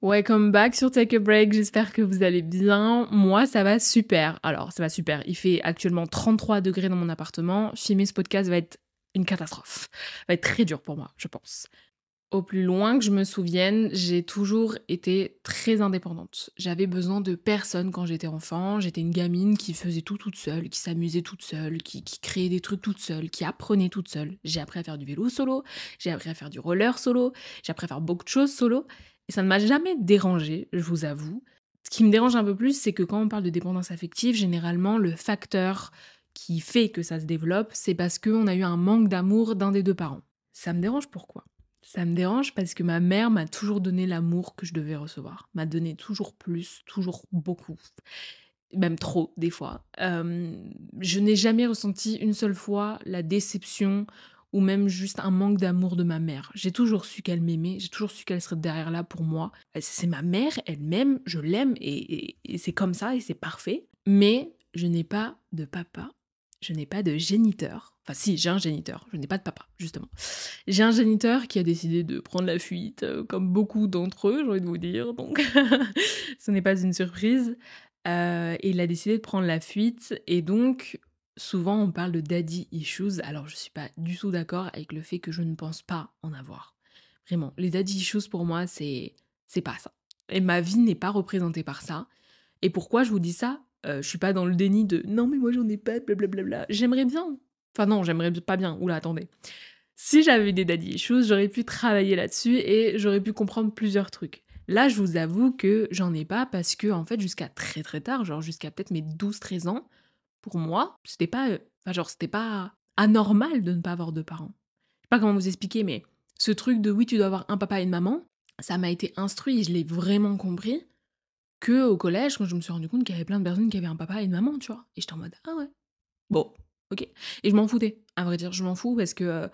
Welcome back sur Take a Break, j'espère que vous allez bien. Moi, ça va super. Alors, ça va super. Il fait actuellement 33 degrés dans mon appartement. Filmer ce podcast va être une catastrophe. Va être très dur pour moi, je pense. Au plus loin que je me souvienne, j'ai toujours été très indépendante. J'avais besoin de personne quand j'étais enfant. J'étais une gamine qui faisait tout toute seule, qui s'amusait toute seule, qui créait des trucs toute seule, qui apprenait toute seule. J'ai appris à faire du vélo solo, j'ai appris à faire du roller solo, j'ai appris à faire beaucoup de choses solo. Et ça ne m'a jamais dérangée, je vous avoue. Ce qui me dérange un peu plus, c'est que quand on parle de dépendance affective, généralement, le facteur qui fait que ça se développe, c'est parce qu'on a eu un manque d'amour d'un des deux parents. Ça me dérange pourquoi? Ça me dérange parce que ma mère m'a toujours donné l'amour que je devais recevoir. M'a donné toujours plus, toujours beaucoup, même trop des fois. Je n'ai jamais ressenti une seule fois la déception ou même juste un manque d'amour de ma mère. J'ai toujours su qu'elle m'aimait, j'ai toujours su qu'elle serait derrière là pour moi. C'est ma mère, elle m'aime, je l'aime et c'est comme ça et c'est parfait. Mais je n'ai pas de papa, je n'ai pas de géniteur. Enfin si, j'ai un géniteur, je n'ai pas de papa, justement. J'ai un géniteur qui a décidé de prendre la fuite, comme beaucoup d'entre eux, j'ai envie de vous dire, donc ce n'est pas une surprise. Et il a décidé de prendre la fuite et donc souvent on parle de daddy issues. Alors je suis pas du tout d'accord avec le fait que je ne pense pas en avoir. Vraiment, les daddy issues pour moi c'est pas ça. Et ma vie n'est pas représentée par ça. Et pourquoi je vous dis ça? Je suis pas dans le déni de non mais moi j'en ai pas, blablabla. J'aimerais bien. Enfin non, j'aimerais pas bien. Oula, attendez. Si j'avais eu des daddy issues, j'aurais pu travailler là-dessus et j'aurais pu comprendre plusieurs trucs. Là, je vous avoue que j'en ai pas parce que, en fait, jusqu'à très très tard, genre jusqu'à peut-être mes 12-13 ans, pour moi, c'était pas, enfin, genre, c'était pas anormal de ne pas avoir de parents. Je sais pas comment vous expliquer, mais ce truc de oui, tu dois avoir un papa et une maman, ça m'a été instruit, je l'ai vraiment compris que au collège, quand je me suis rendu compte qu'il y avait plein de personnes qui avaient un papa et une maman, tu vois. Et j'étais en mode, ah ouais, bon, ok. Et je m'en foutais, à vrai dire, je m'en fous parce que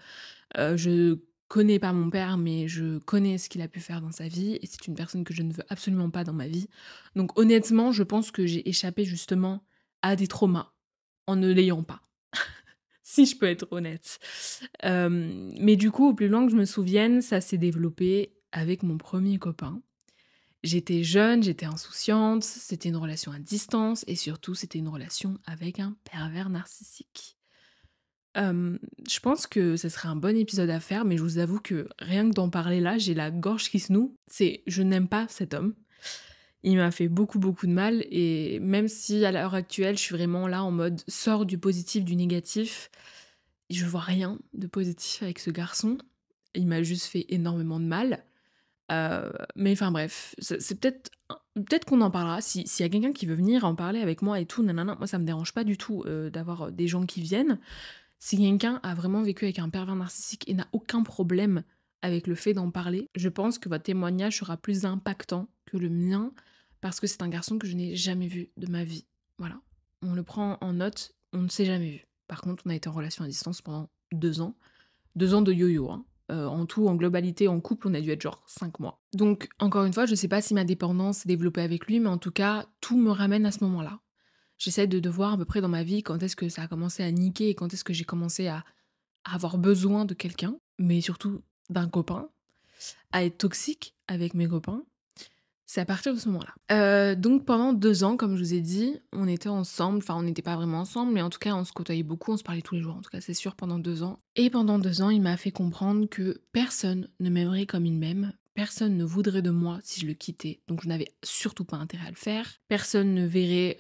je connais pas mon père, mais je connais ce qu'il a pu faire dans sa vie et c'est une personne que je ne veux absolument pas dans ma vie. Donc honnêtement, je pense que j'ai échappé justement à des traumas en ne l'ayant pas, si je peux être honnête. Mais du coup, au plus loin que je me souvienne, ça s'est développé avec mon premier copain. J'étais jeune, j'étais insouciante, c'était une relation à distance et surtout c'était une relation avec un pervers narcissique. Je pense que ce serait un bon épisode à faire, mais je vous avoue que rien que d'en parler là, j'ai la gorge qui se noue. Je n'aime pas cet homme. Il m'a fait beaucoup, beaucoup de mal et même si à l'heure actuelle, je suis vraiment là en mode sors du positif, du négatif, je vois rien de positif avec ce garçon. Il m'a juste fait énormément de mal. Mais enfin bref, c'est peut-être qu'on en parlera. S'il y a quelqu'un qui veut venir en parler avec moi et tout, nanana, moi ça me dérange pas du tout d'avoir des gens qui viennent. Si quelqu'un a vraiment vécu avec un pervers narcissique et n'a aucun problème avec le fait d'en parler, je pense que votre témoignage sera plus impactant que le mien parce que c'est un garçon que je n'ai jamais vu de ma vie. Voilà. On le prend en note, on ne s'est jamais vu. Par contre, on a été en relation à distance pendant 2 ans. 2 ans de yo-yo, hein. En tout, en globalité, en couple, on a dû être genre 5 mois. Donc, encore une fois, je sais pas si ma dépendance s'est développée avec lui, mais en tout cas, tout me ramène à ce moment-là. J'essaie de voir à peu près dans ma vie quand est-ce que ça a commencé à niquer et quand est-ce que j'ai commencé à avoir besoin de quelqu'un, mais surtout d'un copain, à être toxique avec mes copains. C'est à partir de ce moment-là. Donc pendant 2 ans, comme je vous ai dit, on était ensemble, enfin on n'était pas vraiment ensemble, mais en tout cas on se côtoyait beaucoup, on se parlait tous les jours, en tout cas c'est sûr pendant 2 ans. Et pendant 2 ans, il m'a fait comprendre que personne ne m'aimerait comme il m'aime, personne ne voudrait de moi si je le quittais, donc je n'avais surtout pas intérêt à le faire. Personne ne verrait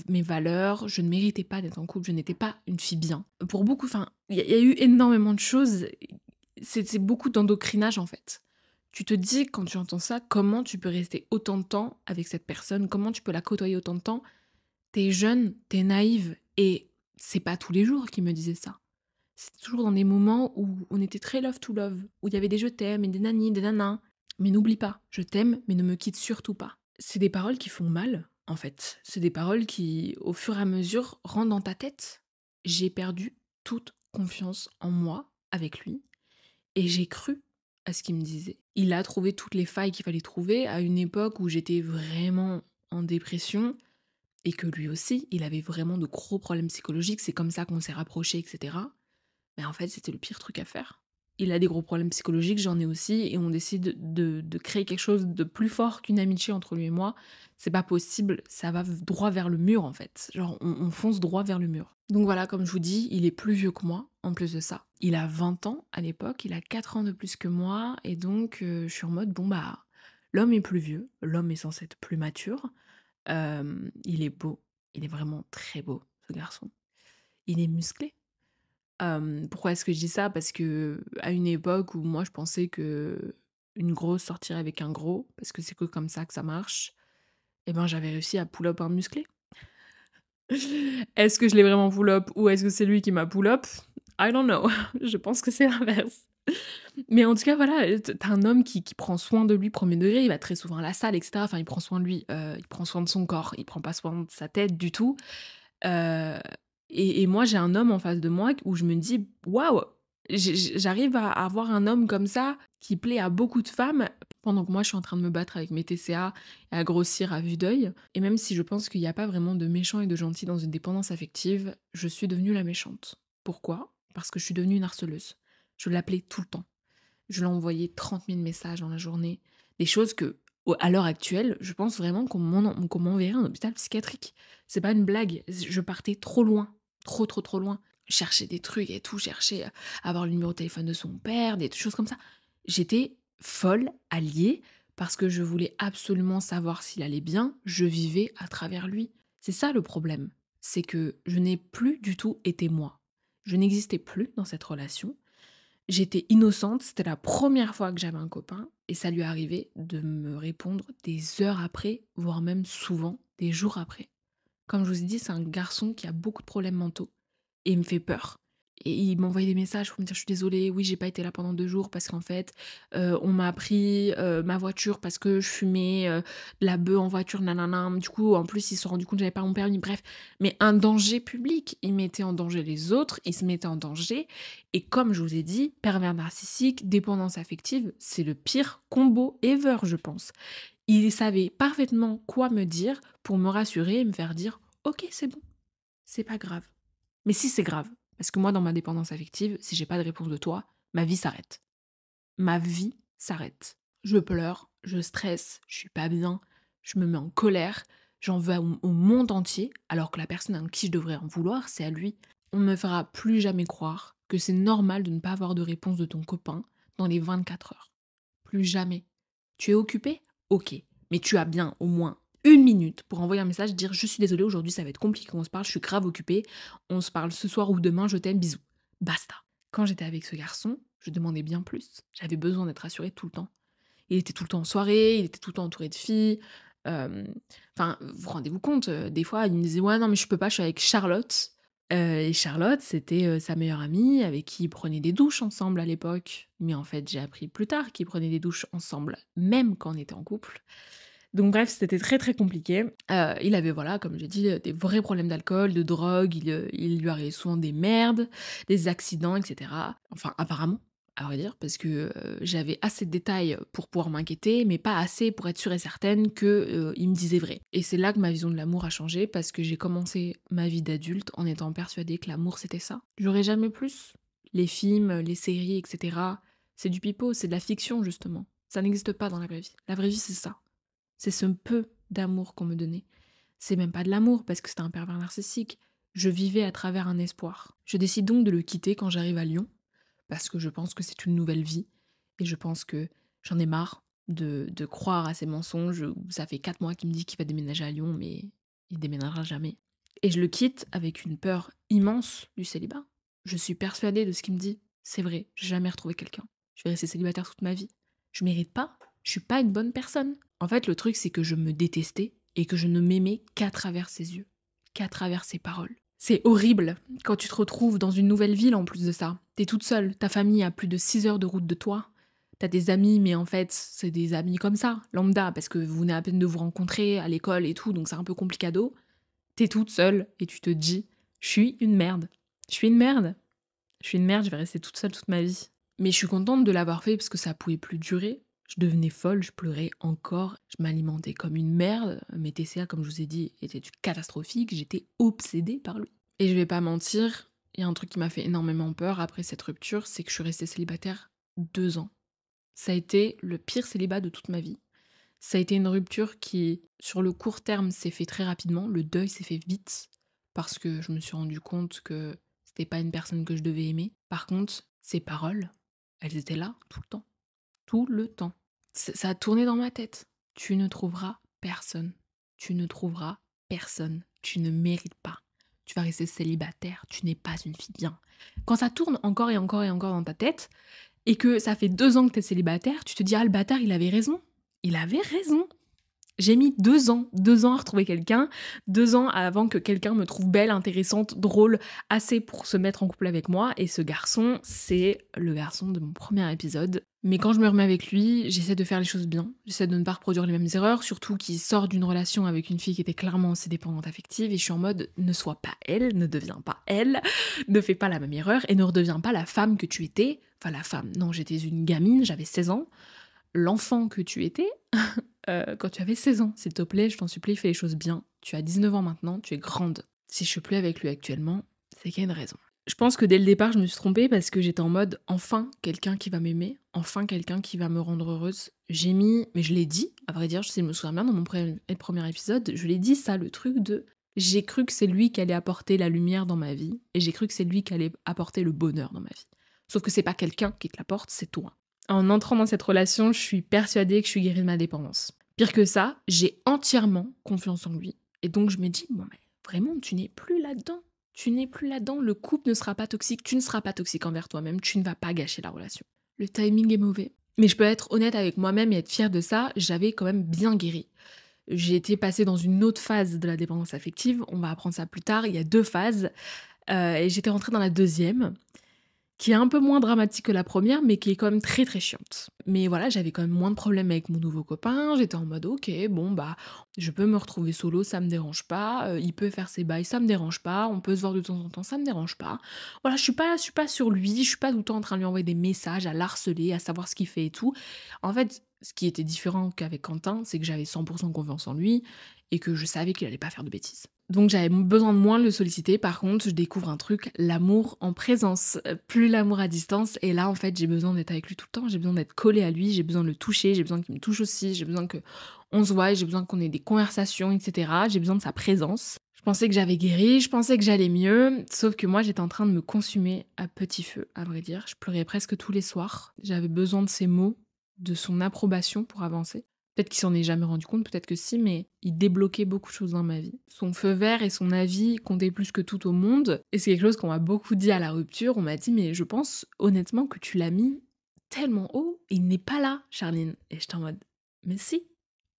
mes valeurs, je ne méritais pas d'être en couple, je n'étais pas une fille bien. Pour beaucoup, enfin, il y a eu énormément de choses, c'est beaucoup d'endocrinage en fait. Tu te dis, quand tu entends ça, comment tu peux rester autant de temps avec cette personne? Comment tu peux la côtoyer autant de temps? T'es jeune, t'es naïve, et c'est pas tous les jours qu'il me disait ça. C'était toujours dans des moments où on était très love to love, où il y avait des je t'aime et des nanis, des nanas. Mais n'oublie pas, je t'aime, mais ne me quitte surtout pas. C'est des paroles qui font mal, en fait. C'est des paroles qui, au fur et à mesure, rentrent dans ta tête. J'ai perdu toute confiance en moi avec lui, et j'ai cru à ce qu'il me disait. Il a trouvé toutes les failles qu'il fallait trouver à une époque où j'étais vraiment en dépression et que lui aussi, il avait vraiment de gros problèmes psychologiques. C'est comme ça qu'on s'est rapprochés, etc. Mais en fait, c'était le pire truc à faire. il a des gros problèmes psychologiques, j'en ai aussi, et on décide de créer quelque chose de plus fort qu'une amitié entre lui et moi. C'est pas possible, ça va droit vers le mur en fait. Genre, on fonce droit vers le mur. Donc voilà, comme je vous dis, il est plus vieux que moi, en plus de ça. Il a 20 ans à l'époque, il a 4 ans de plus que moi, et donc je suis en mode, bon bah, l'homme est plus vieux, l'homme est censé être plus mature, il est beau, il est vraiment très beau, ce garçon. Il est musclé. Pourquoi est-ce que je dis ça? Parce que à une époque où moi je pensais que une grosse sortirait avec un gros, parce que c'est que comme ça que ça marche, et ben j'avais réussi à pull up un musclé. Est-ce que je l'ai vraiment pull up ou est-ce que c'est lui qui m'a pull up? I don't know. Je pense que c'est l'inverse. Mais en tout cas, voilà, t'as un homme qui prend soin de lui, premier degré, il va très souvent à la salle, etc. Enfin, il prend soin de lui, il prend soin de son corps, il prend pas soin de sa tête du tout. Heu et moi, j'ai un homme en face de moi où je me dis: «Waouh!» J'arrive à avoir un homme comme ça qui plaît à beaucoup de femmes, pendant que moi, je suis en train de me battre avec mes TCA et à grossir à vue d'œil. Et même si je pense qu'il y a pas vraiment de méchant et de gentil dans une dépendance affective, je suis devenue la méchante. Pourquoi? Parce que je suis devenue une harceleuse. Je l'appelais tout le temps. Je lui envoyais 30 000 messages dans la journée. Des choses que, à l'heure actuelle, je pense vraiment qu'on m'enverrait en hôpital psychiatrique. C'est pas une blague. Je partais trop loin. Trop, trop, trop loin. Chercher des trucs et tout, chercher à avoir le numéro de téléphone de son père, des choses comme ça. J'étais folle, alliée, parce que je voulais absolument savoir s'il allait bien. Je vivais à travers lui. C'est ça le problème. C'est que je n'ai plus du tout été moi. Je n'existais plus dans cette relation. J'étais innocente, c'était la première fois que j'avais un copain et ça lui arrivait de me répondre des heures après, voire même souvent des jours après. Comme je vous ai dit, c'est un garçon qui a beaucoup de problèmes mentaux et il me fait peur. Et il m'envoyait des messages pour me dire: «Je suis désolée, oui, j'ai pas été là pendant 2 jours parce qu'en fait, on m'a pris, ma voiture parce que je fumais, de la beuh en voiture, nanana». Du coup, en plus, ils se sont rendus compte que j'avais pas mon permis, bref. Mais un danger public. Il mettait en danger les autres, il se mettait en danger et comme je vous ai dit, pervers narcissique, dépendance affective, c'est le pire combo ever, je pense. Il savait parfaitement quoi me dire pour me rassurer et me faire dire: «OK, c'est bon, c'est pas grave». Mais si c'est grave, parce que moi, dans ma dépendance affective, si j'ai pas de réponse de toi, ma vie s'arrête. Ma vie s'arrête. Je pleure, je stresse, je suis pas bien, je me mets en colère, j'en veux au monde entier, alors que la personne à qui je devrais en vouloir, c'est à lui. On ne me fera plus jamais croire que c'est normal de ne pas avoir de réponse de ton copain dans les 24 heures. Plus jamais. Tu es occupé? Ok. Mais tu as bien au moins 1 minute pour envoyer un message, dire: je suis désolée, aujourd'hui ça va être compliqué qu'on se parle, je suis grave occupée, on se parle ce soir ou demain, je t'aime, bisous. Basta. Quand j'étais avec ce garçon, je demandais bien plus. J'avais besoin d'être rassurée tout le temps. Il était tout le temps en soirée, il était tout le temps entouré de filles. euh, Enfin, vous rendez-vous compte, des fois il me disait: ouais, non, mais je peux pas, je suis avec Charlotte. Et Charlotte, c'était sa meilleure amie avec qui ils prenaient des douches ensemble à l'époque. Mais en fait, j'ai appris plus tard qu'ils prenaient des douches ensemble, même quand on était en couple. Donc bref, c'était très très compliqué. Il avait, voilà, comme j'ai dit, des vrais problèmes d'alcool, de drogue, il lui arrivait souvent des merdes, des accidents, etc. Enfin, apparemment, à vrai dire, parce que j'avais assez de détails pour pouvoir m'inquiéter, mais pas assez pour être sûre et certaine que il me disait vrai. Et c'est là que ma vision de l'amour a changé, parce que j'ai commencé ma vie d'adulte en étant persuadée que l'amour c'était ça. J'aurais jamais plus. Les films, les séries, etc. C'est du pipeau, c'est de la fiction justement. Ça n'existe pas dans la vraie vie. La vraie vie, c'est ça. C'est ce peu d'amour qu'on me donnait. C'est même pas de l'amour parce que c'était un pervers narcissique. Je vivais à travers un espoir. Je décide donc de le quitter quand j'arrive à Lyon parce que je pense que c'est une nouvelle vie et je pense que j'en ai marre de croire à ces mensonges. Ça fait 4 mois qu'il me dit qu'il va déménager à Lyon, mais il déménagera jamais. Et je le quitte avec une peur immense du célibat. Je suis persuadée de ce qu'il me dit. C'est vrai, j'ai jamais retrouvé quelqu'un. Je vais rester célibataire toute ma vie. Je mérite pas. Je suis pas une bonne personne. En fait, le truc, c'est que je me détestais et que je ne m'aimais qu'à travers ses yeux, qu'à travers ses paroles. C'est horrible quand tu te retrouves dans une nouvelle ville en plus de ça. T'es toute seule, ta famille a plus de 6 heures de route de toi. T'as des amis, mais en fait, c'est des amis comme ça, lambda, parce que vous venez à peine de vous rencontrer à l'école et tout, donc c'est un peu complicado. T'es toute seule et tu te dis: je suis une merde. Je suis une merde. Je suis une merde, je vais rester toute seule toute ma vie. Mais je suis contente de l'avoir fait parce que ça pouvait plus durer. Je devenais folle, je pleurais encore, je m'alimentais comme une merde. Mes TCA, comme je vous ai dit, étaient catastrophiques, j'étais obsédée par lui. Et je vais pas mentir, il y a un truc qui m'a fait énormément peur après cette rupture, c'est que je suis restée célibataire 2 ans. Ça a été le pire célibat de toute ma vie. Ça a été une rupture qui, sur le court terme, s'est fait très rapidement. Le deuil s'est fait vite parce que je me suis rendu compte que c'était pas une personne que je devais aimer. Par contre, ses paroles, elles étaient là tout le temps. Tout le temps. Ça a tourné dans ma tête. Tu ne trouveras personne. Tu ne trouveras personne. Tu ne mérites pas. Tu vas rester célibataire. Tu n'es pas une fille bien. Quand ça tourne encore et encore et encore dans ta tête, et que ça fait 2 ans que t'es célibataire, tu te dis « Ah, le bâtard, il avait raison. Il avait raison. » J'ai mis 2 ans à retrouver quelqu'un, 2 ans avant que quelqu'un me trouve belle, intéressante, drôle, assez pour se mettre en couple avec moi. Et ce garçon, c'est le garçon de mon premier épisode. Mais quand je me remets avec lui, j'essaie de faire les choses bien. J'essaie de ne pas reproduire les mêmes erreurs, surtout qu'il sort d'une relation avec une fille qui était clairement aussi dépendante affective. Et je suis en mode, ne sois pas elle, ne deviens pas elle, ne fais pas la même erreur et ne redeviens pas la femme que tu étais. Enfin, la femme, non, j'étais une gamine, j'avais 16 ans. L'enfant que tu étais quand tu avais 16 ans. S'il te plaît, je t'en supplie, fais les choses bien. Tu as 19 ans maintenant, tu es grande. Si je suis plus avec lui actuellement, c'est qu'il y a une raison. Je pense que dès le départ, je me suis trompée parce que j'étais en mode enfin quelqu'un qui va m'aimer, enfin quelqu'un qui va me rendre heureuse. J'ai mis, mais je l'ai dit, à vrai dire, je sais, je me souviens bien dans mon premier épisode, je l'ai dit ça, le truc de j'ai cru que c'est lui qui allait apporter la lumière dans ma vie et j'ai cru que c'est lui qui allait apporter le bonheur dans ma vie. Sauf que c'est pas quelqu'un qui te l'apporte, c'est toi. En entrant dans cette relation, je suis persuadée que je suis guérie de ma dépendance. Pire que ça, j'ai entièrement confiance en lui. Et donc je me dis, bon mais vraiment, tu n'es plus là-dedans. Tu n'es plus là-dedans, le couple ne sera pas toxique, tu ne seras pas toxique envers toi-même, tu ne vas pas gâcher la relation. Le timing est mauvais. Mais je peux être honnête avec moi-même et être fière de ça, j'avais quand même bien guéri. J'ai été passée dans une autre phase de la dépendance affective, on va apprendre ça plus tard, il y a 2 phases, et j'étais rentrée dans la 2e, qui est un peu moins dramatique que la première, mais qui est quand même très très chiante. Mais voilà, j'avais quand même moins de problèmes avec mon nouveau copain, j'étais en mode ok, bon bah, je peux me retrouver solo, ça me dérange pas, il peut faire ses bails, ça me dérange pas, on peut se voir de temps en temps, ça me dérange pas. Voilà, je suis pas sur lui, je suis pas tout le temps en train de lui envoyer des messages, à l'harceler, à savoir ce qu'il fait et tout. En fait, ce qui était différent qu'avec Quentin, c'est que j'avais 100% confiance en lui et que je savais qu'il allait pas faire de bêtises. Donc j'avais besoin de moins de le solliciter. Par contre, je découvre un truc, l'amour en présence, plus l'amour à distance. Et là, en fait, j'ai besoin d'être avec lui tout le temps. J'ai besoin d'être collée à lui, j'ai besoin de le toucher, j'ai besoin qu'il me touche aussi, j'ai besoin qu'on se voie, j'ai besoin qu'on ait des conversations, etc. J'ai besoin de sa présence. Je pensais que j'avais guéri, je pensais que j'allais mieux, sauf que moi, j'étais en train de me consumer à petit feu, à vrai dire. Je pleurais presque tous les soirs. J'avais besoin de ses mots, de son approbation pour avancer. Peut-être qu'il s'en est jamais rendu compte, peut-être que si, mais il débloquait beaucoup de choses dans ma vie. Son feu vert et son avis comptaient plus que tout au monde. Et c'est quelque chose qu'on m'a beaucoup dit à la rupture. On m'a dit, mais je pense honnêtement que tu l'as mis tellement haut, et il n'est pas là, Charline. Et j'étais en mode, mais si,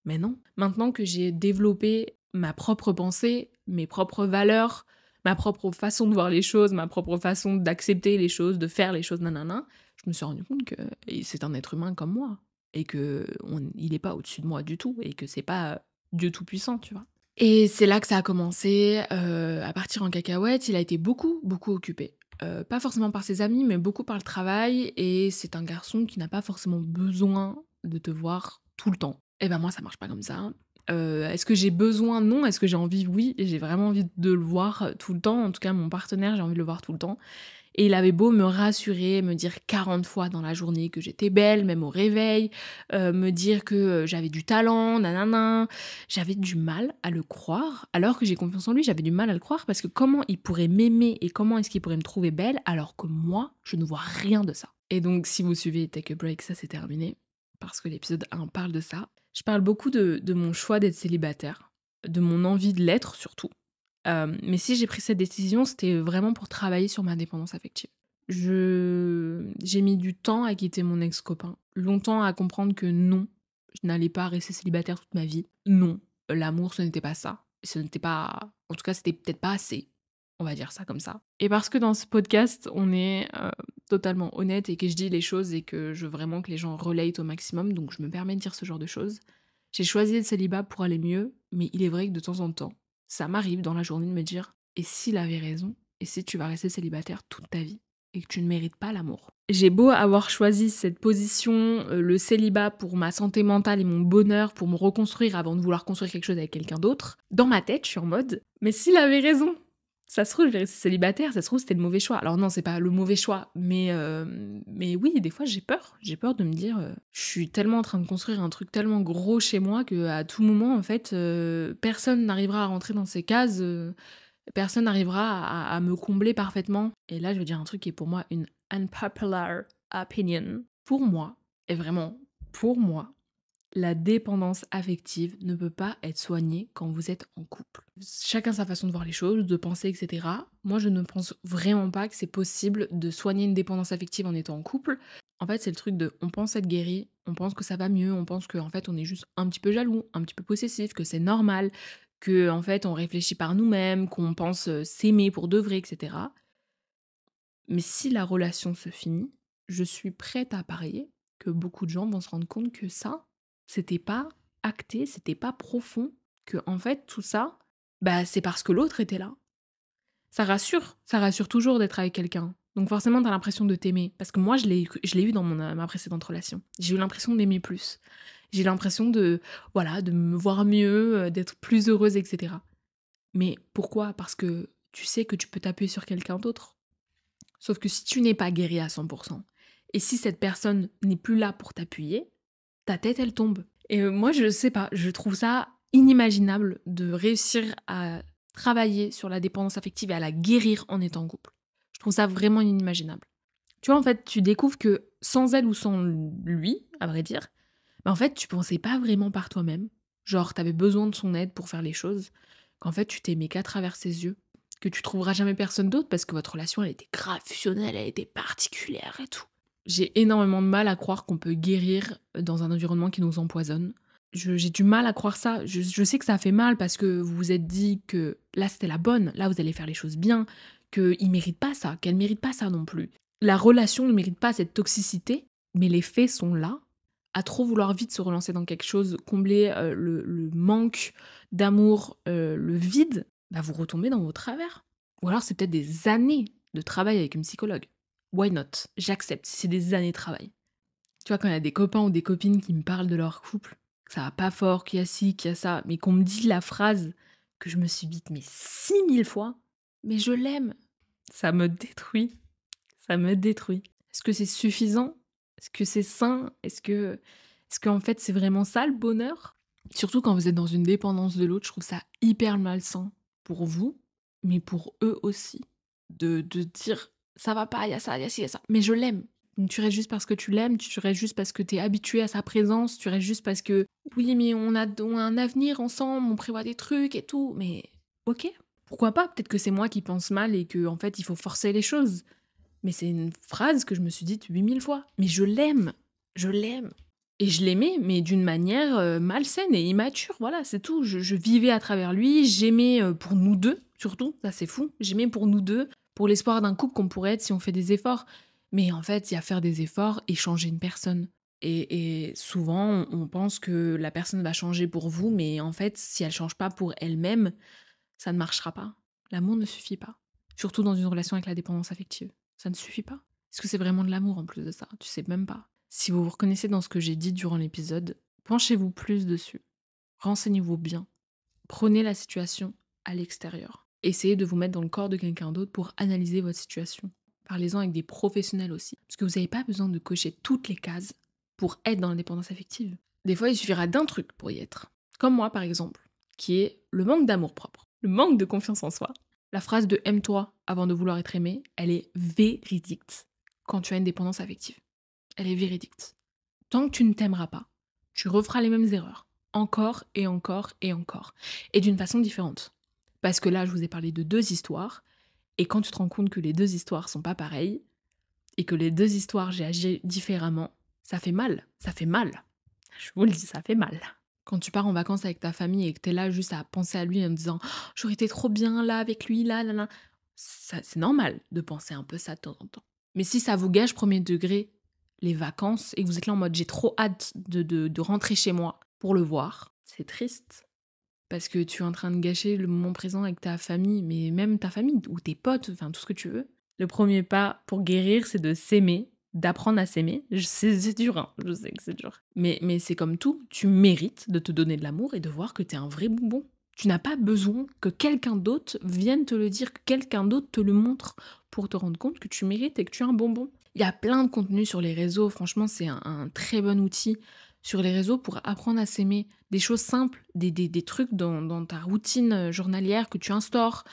mais non. Maintenant que j'ai développé ma propre pensée, mes propres valeurs, ma propre façon de voir les choses, ma propre façon d'accepter les choses, de faire les choses, nanana, je me suis rendu compte que c'est un être humain comme moi. Et qu'il n'est pas au-dessus de moi du tout, et que c'est pas Dieu tout-puissant, tu vois. Et c'est là que ça a commencé à partir en cacahuète. Il a été beaucoup, beaucoup occupé. Pas forcément par ses amis, mais beaucoup par le travail, et c'est un garçon qui n'a pas forcément besoin de te voir tout le temps. Et ben moi, ça marche pas comme ça. Est-ce que j'ai besoin? Non. Est-ce que j'ai envie? Oui. Et j'ai vraiment envie de le voir tout le temps. En tout cas, mon partenaire, j'ai envie de le voir tout le temps. Et il avait beau me rassurer, me dire 40 fois dans la journée que j'étais belle, même au réveil, me dire que j'avais du talent, nanana. J'avais du mal à le croire, alors que j'ai confiance en lui, j'avais du mal à le croire, parce que comment il pourrait m'aimer et comment est-ce qu'il pourrait me trouver belle, alors que moi, je ne vois rien de ça. Et donc, si vous suivez Take a Break, ça c'est terminé, parce que l'épisode 1 parle de ça. Je parle beaucoup de mon choix d'être célibataire, de mon envie de l'être surtout. Mais si j'ai pris cette décision, c'était vraiment pour travailler sur ma dépendance affective. J'ai mis du temps à quitter mon ex-copain, longtemps à comprendre que non, je n'allais pas rester célibataire toute ma vie. Non, l'amour, ce n'était pas ça. Ce n'était pas... En tout cas, c'était peut-être pas assez. On va dire ça comme ça. Et parce que dans ce podcast, on est totalement honnête et que je dis les choses et que je veux vraiment que les gens relate au maximum, donc je me permets de dire ce genre de choses. J'ai choisi le célibat pour aller mieux, mais il est vrai que de temps en temps, ça m'arrive dans la journée de me dire « Et s'il avait raison? Et si tu vas rester célibataire toute ta vie et que tu ne mérites pas l'amour ?» J'ai beau avoir choisi cette position, le célibat pour ma santé mentale et mon bonheur, pour me reconstruire avant de vouloir construire quelque chose avec quelqu'un d'autre, dans ma tête, je suis en mode « Mais s'il avait raison? Ça se trouve, je vais rester célibataire, ça se trouve, c'était le mauvais choix. Alors non, c'est pas le mauvais choix, mais oui, des fois, j'ai peur. J'ai peur de me dire, je suis tellement en train de construire un truc tellement gros chez moi qu'à tout moment, en fait, personne n'arrivera à rentrer dans ces cases, personne n'arrivera à me combler parfaitement. Et là, je vais dire un truc qui est pour moi une unpopular opinion. Pour moi, et vraiment, pour moi, la dépendance affective ne peut pas être soignée quand vous êtes en couple. Chacun sa façon de voir les choses, de penser, etc. Moi, je ne pense vraiment pas que c'est possible de soigner une dépendance affective en étant en couple. En fait, c'est le truc de on pense être guéri, on pense que ça va mieux, on pense qu'en fait on est juste un petit peu jaloux, un petit peu possessif, que c'est normal, que en fait on réfléchit par nous-mêmes, qu'on pense s'aimer pour de vrai, etc. Mais si la relation se finit, je suis prête à parier que beaucoup de gens vont se rendre compte que ça, c'était pas acté, c'était pas profond, que en fait tout ça, bah c'est parce que l'autre était là. Ça rassure toujours d'être avec quelqu'un. Donc forcément t'as l'impression de t'aimer. Parce que moi je l'ai eu dans ma précédente relation. J'ai eu l'impression d'aimer plus. J'ai eu l'impression de, voilà, de me voir mieux, d'être plus heureuse, etc. Mais pourquoi? Parce que tu sais que tu peux t'appuyer sur quelqu'un d'autre. Sauf que si tu n'es pas guéri à 100%, et si cette personne n'est plus là pour t'appuyer, ta tête, elle tombe. Et moi, je sais pas, je trouve ça inimaginable de réussir à travailler sur la dépendance affective et à la guérir en étant en couple. Je trouve ça vraiment inimaginable. Tu vois, en fait, tu découvres que sans elle ou sans lui, à vrai dire, bah en fait, tu pensais pas vraiment par toi-même. Genre, t'avais besoin de son aide pour faire les choses. Qu'en fait, tu t'aimais qu'à travers ses yeux. Que tu trouveras jamais personne d'autre parce que votre relation, elle était grave fusionnelle, elle était particulière et tout. J'ai énormément de mal à croire qu'on peut guérir dans un environnement qui nous empoisonne. J'ai du mal à croire ça. Je sais que ça fait mal parce que vous vous êtes dit que là, c'était la bonne, là, vous allez faire les choses bien, qu'il mérite pas ça, qu'elle mérite pas ça non plus. La relation ne mérite pas cette toxicité, mais les faits sont là. À trop vouloir vite se relancer dans quelque chose, combler le manque d'amour, le vide, bah vous retombez dans vos travers. Ou alors c'est peut-être des années de travail avec une psychologue. Why not? J'accepte, si c'est des années de travail. Tu vois, quand il y a des copains ou des copines qui me parlent de leur couple, que ça va pas fort, qu'il y a ci, qu'il y a ça, mais qu'on me dit la phrase que je me suis dite mais 6000 fois, mais je l'aime, ça me détruit. Ça me détruit. Est-ce que c'est suffisant? Est-ce que c'est sain? Est-ce qu'en fait c'est vraiment ça le bonheur? Surtout quand vous êtes dans une dépendance de l'autre, je trouve ça hyper malsain pour vous, mais pour eux aussi. De dire ça va pas, il y a ça, il y a ci, il y a ça. Mais je l'aime. Donc tu restes juste parce que tu l'aimes, tu restes juste parce que t'es habitué à sa présence, tu restes juste parce que oui, mais on a un avenir ensemble, on prévoit des trucs et tout. Mais ok, pourquoi pas? Peut-être que c'est moi qui pense mal et que en fait il faut forcer les choses. Mais c'est une phrase que je me suis dite 8000 fois. Mais je l'aime. Je l'aime. Et je l'aimais, mais d'une manière malsaine et immature. Voilà, c'est tout. Je vivais à travers lui. J'aimais pour nous deux, surtout. Ça, c'est fou. J'aimais pour nous deux, pour l'espoir d'un couple qu'on pourrait être si on fait des efforts. Mais en fait, il y a faire des efforts et changer une personne. Et souvent, on pense que la personne va changer pour vous, mais en fait, si elle change pas pour elle-même, ça ne marchera pas. L'amour ne suffit pas. Surtout dans une relation avec la dépendance affective. Ça ne suffit pas. Est-ce que c'est vraiment de l'amour en plus de ça? Tu sais même pas. Si vous vous reconnaissez dans ce que j'ai dit durant l'épisode, penchez-vous plus dessus. Renseignez-vous bien. Prenez la situation à l'extérieur. Essayez de vous mettre dans le corps de quelqu'un d'autre pour analyser votre situation. Parlez-en avec des professionnels aussi. Parce que vous n'avez pas besoin de cocher toutes les cases pour être dans la dépendance affective. Des fois, il suffira d'un truc pour y être. Comme moi, par exemple, qui est le manque d'amour-propre, le manque de confiance en soi. La phrase de « aime-toi avant de vouloir être aimé », elle est véridique quand tu as une dépendance affective. Elle est véridique. Tant que tu ne t'aimeras pas, tu referas les mêmes erreurs. Encore et encore et encore. Et d'une façon différente. Parce que là, je vous ai parlé de 2 histoires. Et quand tu te rends compte que les 2 histoires sont pas pareilles, et que les 2 histoires, j'ai agi différemment, ça fait mal. Ça fait mal. Je vous le dis, ça fait mal. Quand tu pars en vacances avec ta famille et que t'es là juste à penser à lui en te disant oh, « j'aurais été trop bien là avec lui, là. » C'est normal de penser un peu ça de temps en temps. Mais si ça vous gâche premier degré les vacances et que vous êtes là en mode « j'ai trop hâte de rentrer chez moi pour le voir », c'est triste. Parce que tu es en train de gâcher le moment présent avec ta famille, mais même ta famille ou tes potes, enfin tout ce que tu veux. Le premier pas pour guérir, c'est de s'aimer, d'apprendre à s'aimer. C'est dur, hein, je sais que c'est dur. Mais c'est comme tout, tu mérites de te donner de l'amour et de voir que t'es un vrai bonbon. Tu n'as pas besoin que quelqu'un d'autre vienne te le dire, que quelqu'un d'autre te le montre pour te rendre compte que tu mérites et que tu es un bonbon. Il y a plein de contenus sur les réseaux, franchement, c'est un très bon outil sur les réseaux pour apprendre à s'aimer. Des choses simples, des trucs dans ta routine journalière que tu instaures,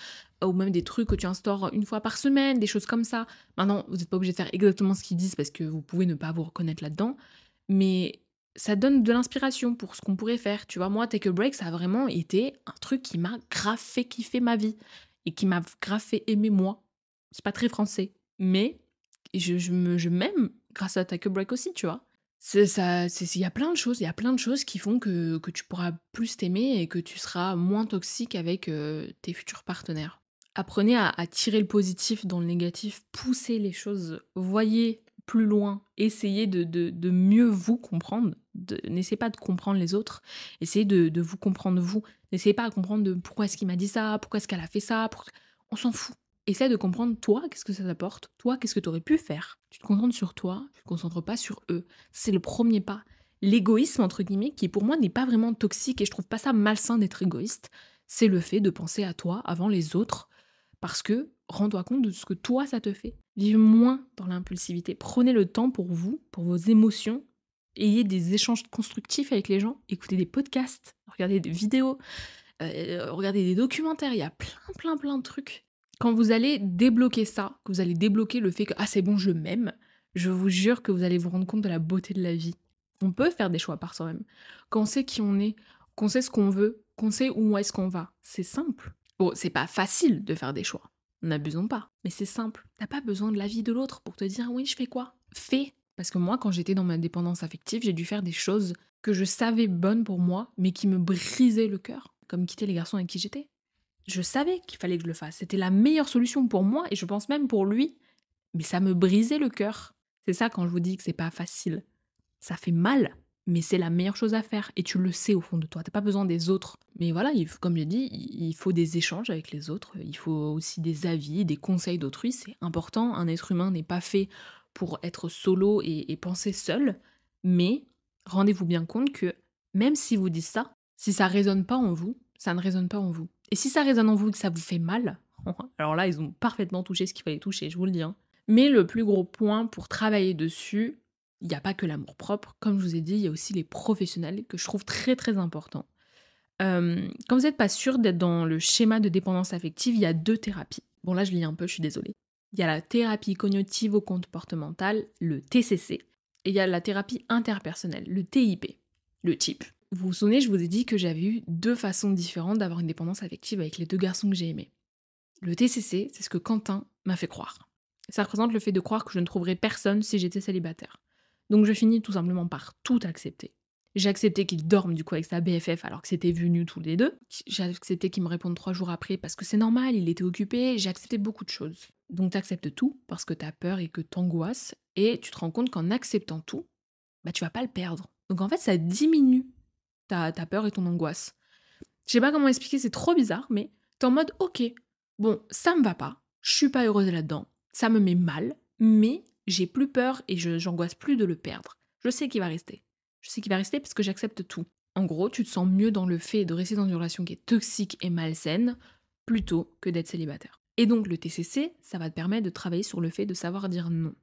ou même des trucs que tu instaures une fois par semaine, des choses comme ça. Maintenant, vous n'êtes pas obligé de faire exactement ce qu'ils disent parce que vous pouvez ne pas vous reconnaître là-dedans, mais ça donne de l'inspiration pour ce qu'on pourrait faire. Tu vois, moi, Take a Break, ça a vraiment été un truc qui m'a grave fait kiffer ma vie et qui m'a grave fait aimer moi. C'est pas très français, mais je m'aime grâce à Take a Break aussi, tu vois. Il y a plein de choses, il y a plein de choses qui font que tu pourras plus t'aimer et que tu seras moins toxique avec tes futurs partenaires. Apprenez à tirer le positif dans le négatif, poussez les choses, voyez plus loin, essayez de mieux vous comprendre. N'essayez pas de comprendre les autres, essayez de vous comprendre vous. N'essayez pas à comprendre de pourquoi est-ce qu'il m'a dit ça, pourquoi est-ce qu'elle a fait ça, on s'en fout. Essaie de comprendre toi, qu'est-ce que ça t'apporte, toi, qu'est-ce que tu aurais pu faire. Tu te concentres sur toi, tu te concentres pas sur eux. C'est le premier pas. L'égoïsme, entre guillemets, qui pour moi n'est pas vraiment toxique et je trouve pas ça malsain d'être égoïste, c'est le fait de penser à toi avant les autres parce que rends-toi compte de ce que toi ça te fait. Vive moins dans l'impulsivité. Prenez le temps pour vous, pour vos émotions. Ayez des échanges constructifs avec les gens. Écoutez des podcasts, regardez des vidéos, regardez des documentaires. Il y a plein de trucs. Quand vous allez débloquer ça, que vous allez débloquer le fait que « Ah, c'est bon, je m'aime », je vous jure que vous allez vous rendre compte de la beauté de la vie. On peut faire des choix par soi-même. Quand on sait qui on est, qu'on sait ce qu'on veut, qu'on sait où est-ce qu'on va, c'est simple. Bon, c'est pas facile de faire des choix. N'abusons pas. Mais c'est simple. T'as pas besoin de l'avis de l'autre pour te dire « Oui, je fais quoi ?» Fais. Parce que moi, quand j'étais dans ma dépendance affective, j'ai dû faire des choses que je savais bonnes pour moi, mais qui me brisaient le cœur. Comme quitter les garçons avec qui j'étais. Je savais qu'il fallait que je le fasse. C'était la meilleure solution pour moi et je pense même pour lui. Mais ça me brisait le cœur. C'est ça quand je vous dis que c'est pas facile. Ça fait mal, mais c'est la meilleure chose à faire et tu le sais au fond de toi. T'as pas besoin des autres. Mais voilà, comme j'ai dit, il faut des échanges avec les autres. Il faut aussi des avis, des conseils d'autrui. C'est important. Un être humain n'est pas fait pour être solo et penser seul. Mais rendez-vous bien compte que même si vous dites ça, si ça résonne pas en vous, ça ne résonne pas en vous. Et si ça résonne en vous et que ça vous fait mal, alors là, ils ont parfaitement touché ce qu'il fallait toucher, je vous le dis. Mais le plus gros point pour travailler dessus, il n'y a pas que l'amour-propre. Comme je vous ai dit, il y a aussi les professionnels que je trouve très important. Quand vous n'êtes pas sûr d'être dans le schéma de dépendance affective, il y a 2 thérapies. Bon là, je lis un peu, je suis désolée. Il y a la thérapie cognitivo-comportementale, le TCC, et il y a la thérapie interpersonnelle, le TIP, le TIP. Vous vous souvenez, je vous ai dit que j'avais eu 2 façons différentes d'avoir une dépendance affective avec les 2 garçons que j'ai aimés. Le TCC, c'est ce que Quentin m'a fait croire. Ça représente le fait de croire que je ne trouverais personne si j'étais célibataire. Donc je finis tout simplement par tout accepter. J'ai accepté qu'il dorme du coup avec sa BFF alors que c'était venu tous les deux. J'ai accepté qu'il me réponde 3 jours après parce que c'est normal, il était occupé. J'ai accepté beaucoup de choses. Donc t'acceptes tout parce que t'as peur et que t'angoisses. Et tu te rends compte qu'en acceptant tout, bah tu vas pas le perdre. Donc en fait ça diminue ta peur et ton angoisse. Je sais pas comment expliquer, c'est trop bizarre, mais t'es en mode ok, bon, ça me va pas, je suis pas heureuse là-dedans, ça me met mal, mais j'ai plus peur et j'angoisse plus de le perdre. Je sais qu'il va rester. Je sais qu'il va rester parce que j'accepte tout. En gros, tu te sens mieux dans le fait de rester dans une relation qui est toxique et malsaine plutôt que d'être célibataire. Et donc le TCC, ça va te permettre de travailler sur le fait de savoir dire non,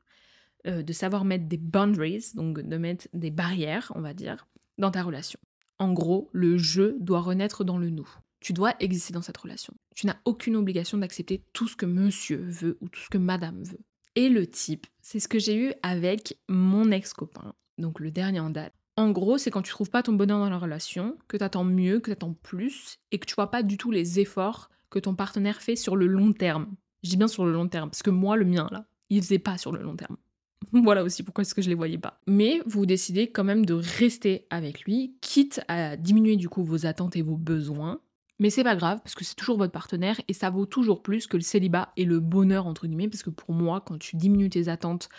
de savoir mettre des boundaries, donc de mettre des barrières, on va dire, dans ta relation. En gros, le je doit renaître dans le nous. Tu dois exister dans cette relation. Tu n'as aucune obligation d'accepter tout ce que monsieur veut ou tout ce que madame veut. Et le type, c'est ce que j'ai eu avec mon ex-copain, donc le dernier en date. En gros, c'est quand tu trouves pas ton bonheur dans la relation, que t'attends mieux, que t'attends plus, et que tu vois pas du tout les efforts que ton partenaire fait sur le long terme. Je dis bien sur le long terme, parce que moi, le mien, là, il faisait pas sur le long terme. Voilà aussi pourquoi est-ce que je les voyais pas. Mais vous décidez quand même de rester avec lui, quitte à diminuer du coup vos attentes et vos besoins. Mais c'est pas grave, parce que c'est toujours votre partenaire, et ça vaut toujours plus que le célibat et le bonheur, entre guillemets, parce que pour moi, quand tu diminues tes attentes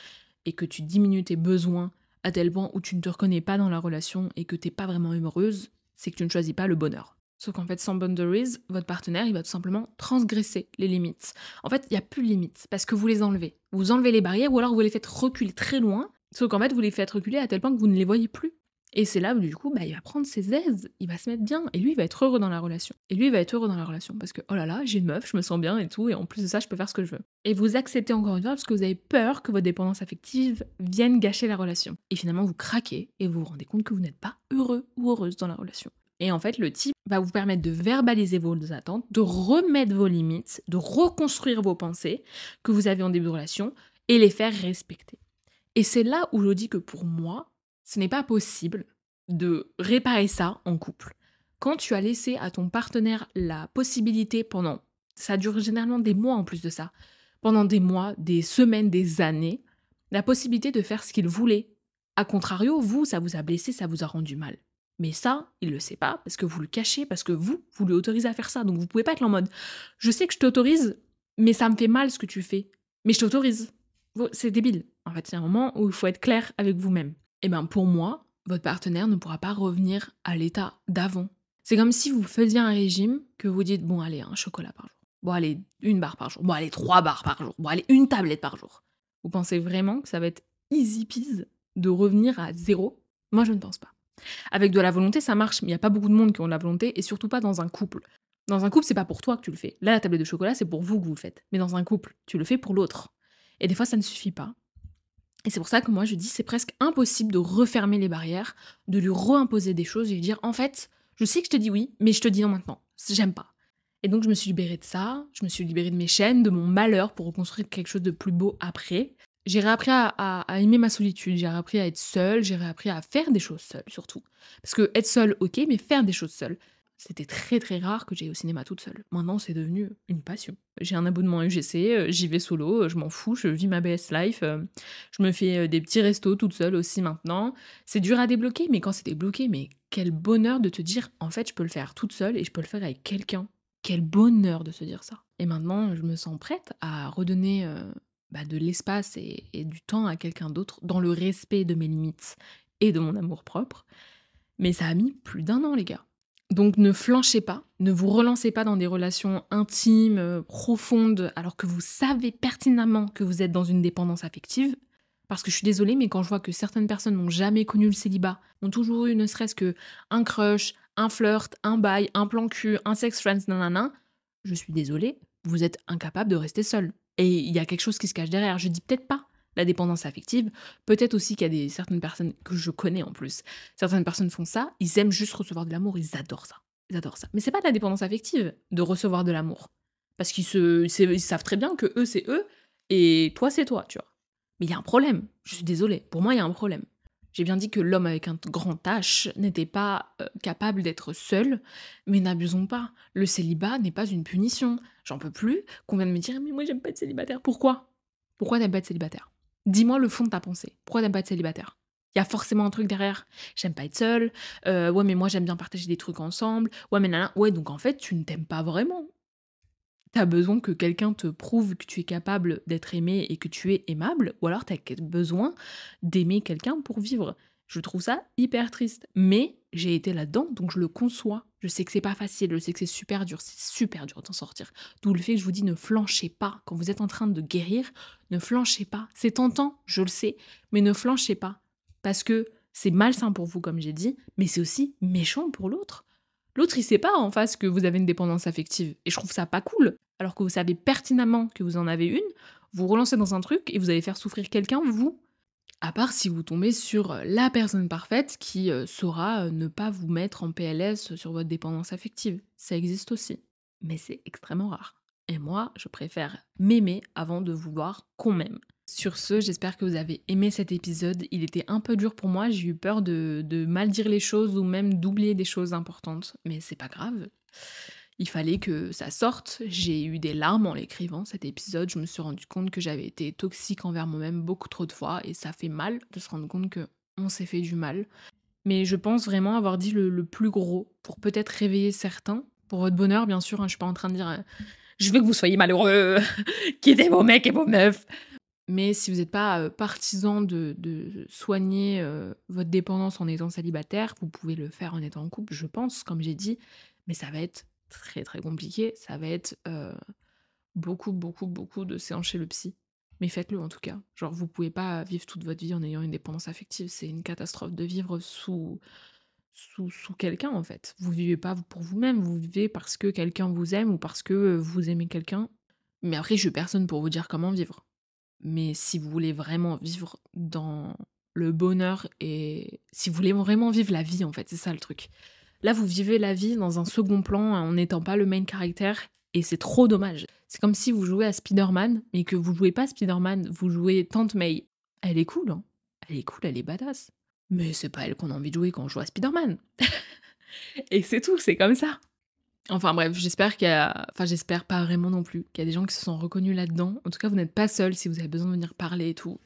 et que tu diminues tes besoins à tel point où tu ne te reconnais pas dans la relation et que t'es pas vraiment heureuse, c'est que tu ne choisis pas le bonheur. Sauf qu'en fait, sans boundaries, votre partenaire, il va tout simplement transgresser les limites. En fait, il n'y a plus de limites, parce que vous les enlevez. Vous enlevez les barrières, ou alors vous les faites reculer très loin, sauf qu'en fait, vous les faites reculer à tel point que vous ne les voyez plus. Et c'est là où du coup, il va prendre ses aises, il va se mettre bien, et lui, il va être heureux dans la relation. Et lui, il va être heureux dans la relation, parce que, oh là là, j'ai une meuf, je me sens bien et tout, et en plus de ça, je peux faire ce que je veux. Et vous acceptez encore une fois, parce que vous avez peur que votre dépendance affective vienne gâcher la relation. Et finalement, vous craquez, et vous vous rendez compte que vous n'êtes pas heureux ou heureuse dans la relation. Et en fait, le type va vous permettre de verbaliser vos attentes, de remettre vos limites, de reconstruire vos pensées que vous avez en début de relation, et les faire respecter. Et c'est là où je dis que pour moi, ce n'est pas possible de réparer ça en couple. Quand tu as laissé à ton partenaire la possibilité pendant, ça dure généralement des mois en plus de ça, pendant des mois, des semaines, des années, la possibilité de faire ce qu'il voulait. A contrario, vous, ça vous a blessé, ça vous a rendu mal. Mais ça, il le sait pas, parce que vous le cachez, parce que vous lui autorisez à faire ça. Donc vous pouvez pas être là en mode, je sais que je t'autorise, mais ça me fait mal ce que tu fais. Mais je t'autorise. C'est débile. En fait, il y a un moment où il faut être clair avec vous-même. Et bien pour moi, votre partenaire ne pourra pas revenir à l'état d'avant. C'est comme si vous faisiez un régime, que vous dites, bon allez, un chocolat par jour. Bon allez, 1 barre par jour. Bon allez, 3 barres par jour. Bon allez, 1 tablette par jour. Vous pensez vraiment que ça va être easy peasy de revenir à 0? Moi, je ne pense pas. Avec de la volonté, ça marche, mais il n'y a pas beaucoup de monde qui ont de la volonté, et surtout pas dans un couple. Dans un couple, c'est pas pour toi que tu le fais. Là, la tablette de chocolat, c'est pour vous que vous le faites. Mais dans un couple, tu le fais pour l'autre. Et des fois, ça ne suffit pas. Et c'est pour ça que moi, je dis, c'est presque impossible de refermer les barrières, de lui reimposer des choses et lui dire, en fait, je sais que je te dis oui, mais je te dis non maintenant. J'aime pas. Et donc, je me suis libérée de ça, je me suis libérée de mes chaînes, de mon malheur pour reconstruire quelque chose de plus beau après. J'ai réappris à aimer ma solitude, j'ai réappris à être seule, j'ai réappris à faire des choses seule surtout. Parce que être seule, ok, mais faire des choses seule. C'était très très rare que j'aille au cinéma toute seule. Maintenant, c'est devenu une passion. J'ai un abonnement UGC, j'y vais solo, je m'en fous, je vis ma best life. Je me fais des petits restos toute seule aussi maintenant. C'est dur à débloquer, mais quand c'est débloqué, mais quel bonheur de te dire, en fait, je peux le faire toute seule et je peux le faire avec quelqu'un. Quel bonheur de se dire ça. Et maintenant, je me sens prête à redonner de l'espace et du temps à quelqu'un d'autre dans le respect de mes limites et de mon amour-propre. Mais ça a mis plus d'1 an, les gars. Donc ne flanchez pas, ne vous relancez pas dans des relations intimes, profondes, alors que vous savez pertinemment que vous êtes dans une dépendance affective. Parce que je suis désolée, mais quand je vois que certaines personnes n'ont jamais connu le célibat, ont toujours eu ne serait-ce que un crush, un flirt, un bail, un plan cul, un sex friends, nanana, je suis désolée, vous êtes incapable de rester seul. Et il y a quelque chose qui se cache derrière. Je dis peut-être pas la dépendance affective, peut-être aussi qu'il y a certaines personnes que je connais en plus. Certaines personnes font ça, ils aiment juste recevoir de l'amour, ils adorent ça. Ils adorent ça. Mais c'est pas de la dépendance affective de recevoir de l'amour. Parce ils savent très bien que eux, c'est eux, et toi, c'est toi, tu vois. Mais il y a un problème. Je suis désolée. Pour moi, il y a un problème. J'ai bien dit que l'homme avec un grand H n'était pas capable d'être seul, mais n'abusons pas. Le célibat n'est pas une punition. J'en peux plus qu'on vienne me dire « Mais moi, j'aime pas être célibataire. » Pourquoi? Pourquoi t'aimes pas être célibataire? Dis-moi le fond de ta pensée. Pourquoi t'aimes pas être célibataire? Il y a forcément un truc derrière. J'aime pas être seule. Ouais, mais moi, j'aime bien partager des trucs ensemble. Ouais, mais nana. Ouais, donc en fait, tu ne t'aimes pas vraiment. T'as besoin que quelqu'un te prouve que tu es capable d'être aimé et que tu es aimable, ou alors t'as besoin d'aimer quelqu'un pour vivre. Je trouve ça hyper triste. Mais j'ai été là-dedans, donc je le conçois. Je sais que c'est pas facile, je sais que c'est super dur d'en sortir. D'où le fait que je vous dis ne flanchez pas. Quand vous êtes en train de guérir, ne flanchez pas. C'est tentant, je le sais, mais ne flanchez pas. Parce que c'est malsain pour vous, comme j'ai dit, mais c'est aussi méchant pour l'autre. L'autre, il sait pas en face que vous avez une dépendance affective. Et je trouve ça pas cool. Alors que vous savez pertinemment que vous en avez une, vous relancez dans un truc et vous allez faire souffrir quelqu'un, vous. À part si vous tombez sur la personne parfaite qui saura ne pas vous mettre en PLS sur votre dépendance affective. Ça existe aussi. Mais c'est extrêmement rare. Et moi, je préfère m'aimer avant de vouloir qu'on m'aime. Sur ce, j'espère que vous avez aimé cet épisode. Il était un peu dur pour moi, j'ai eu peur de mal dire les choses ou même d'oublier des choses importantes. Mais c'est pas grave. Il fallait que ça sorte. J'ai eu des larmes en l'écrivant cet épisode. Je me suis rendu compte que j'avais été toxique envers moi-même beaucoup trop de fois et ça fait mal de se rendre compte que on s'est fait du mal. Mais je pense vraiment avoir dit le plus gros pour peut-être réveiller certains. Pour votre bonheur, bien sûr, hein, je suis pas en train de dire je veux que vous soyez malheureux, quittez vos mecs et vos meufs. Mais si vous n'êtes pas partisan de soigner votre dépendance en étant célibataire, vous pouvez le faire en étant en couple, je pense, comme j'ai dit. Mais ça va être très très compliqué. Ça va être beaucoup, beaucoup, beaucoup de séances chez le psy. Mais faites-le en tout cas. Genre, vous pouvez pas vivre toute votre vie en ayant une dépendance affective. C'est une catastrophe de vivre sous quelqu'un, en fait. Vous vivez pas pour vous-même, vous vivez parce que quelqu'un vous aime ou parce que vous aimez quelqu'un. Mais après, je suis personne pour vous dire comment vivre. Mais si vous voulez vraiment vivre dans le bonheur et si vous voulez vraiment vivre la vie, en fait, c'est ça le truc. Là, vous vivez la vie dans un second plan en n'étant pas le main caractère et c'est trop dommage. C'est comme si vous jouez à Spider-Man, mais que vous jouez pas Spider-Man, vous jouez Tante May. Elle est cool, hein. Elle est cool, elle est badass. Mais c'est pas elle qu'on a envie de jouer quand on joue à Spider-Man. Et c'est tout, c'est comme ça. Enfin bref, j'espère qu'il y a... Enfin j'espère pas vraiment non plus, qu'il y a des gens qui se sont reconnus là-dedans. En tout cas, vous n'êtes pas seul si vous avez besoin de venir parler et tout.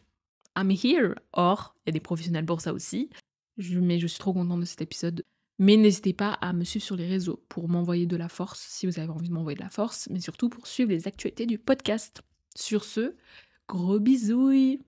I'm here. Or, il y a des professionnels pour ça aussi. Mais je suis trop contente de cet épisode. Mais n'hésitez pas à me suivre sur les réseaux pour m'envoyer de la force, si vous avez envie de m'envoyer de la force, mais surtout pour suivre les actualités du podcast. Sur ce, gros bisous.